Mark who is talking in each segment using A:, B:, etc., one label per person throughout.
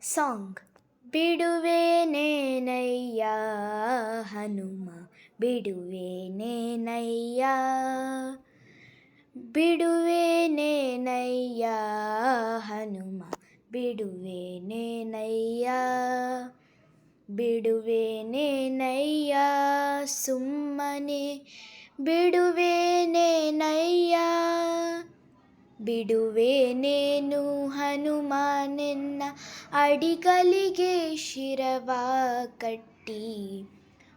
A: Song. ಬಿಡುವೇನೇನಯ್ಯ Hanuma, ಬಿಡುವೇನೇನಯ್ಯ, ಬಿಡುವೇನೇನಯ್ಯ Hanuma, ಬಿಡುವೇನೇನಯ್ಯ, ಬಿಡುವೇನೇನಯ್ಯ ಸುಮ್ಮನೆ, ಬಿಡುವೇನೇನಯ್ಯ, ಬಿಡುವೇನೇನು ಹನುಮ ನಿನ್ನ ಅಡಿಗಲಿಗೆ ಶಿರವ ಕಟ್ಟಿ,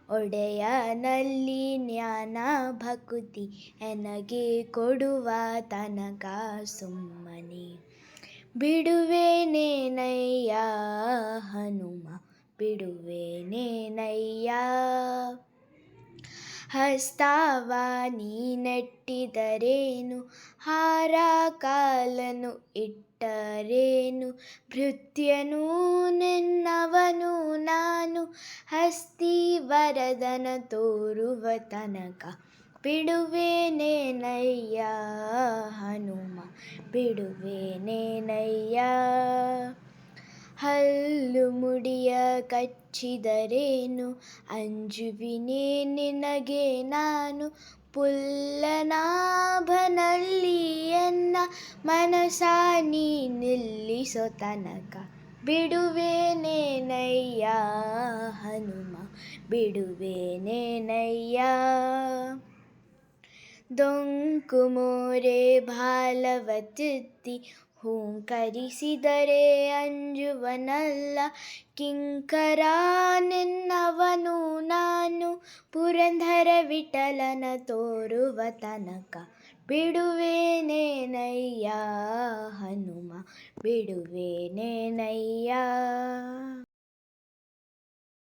A: ಒಡೆಯನಲ್ಲಿ ಜ್ಞಾನ ಭಕುತಿ ಎನಗೆ ಕೊಡುವ ತನಕ ಸುಮ್ಮನೆ, ಬಿಡುವೇನೇನಯ್ಯ ಹನುಮ, ಬಿಡುವೇನೇನಯ್ಯ. ಹಸ್ತವ ನೀ ನೆಟ್ಟಿದರೇನು, ಹಾರ ಕಾಲನು ಇಟ್ಟರೇನು, ಭೃತ್ಯನು ನಿನ್ನವನು ನಾನು, ಹಸ್ತಿ ವರದನ ತೋರುವ ತನಕ, ಬಿಡುವೇನೇನಯ್ಯ ಹನುಮ, ಬಿಡುವೇನೇನಯ್ಯ. ಹಲ್ಲು ಮುಡಿಯ ಕಚ್ಚಿದರೇನು, ಅಂಜುವಿನೇ ನಿನಗೆ ನಾನು, ಪುಲ್ಲನಾಭನಲ್ಲಿ ಎನ್ನ ಮನಸ ನೀ ನಿಲ್ಲಿಸೋ ತನಕ, ಬಿಡುವೇನೇನಯ್ಯ ಹನುಮ, ಬಿಡುವೇನೇನಯ್ಯ. ದೊಂಕು ಮೋರೆ ಬಾಲವ ತಿದ್ದಿ ಹೂಂಕರಿಸಿದರೆ ಅಂಜುವನಲ್ಲ, ಕಿಂಕರ ನಿನ್ನವನು ನಾನು, ಪುರಂದರ ವಿಠಲನ ತೋರುವ ತನಕ, ಬಿಡುವೇನೇನಯ್ಯ ಹನುಮ, ಬಿಡುವೇನೇನಯ್ಯ.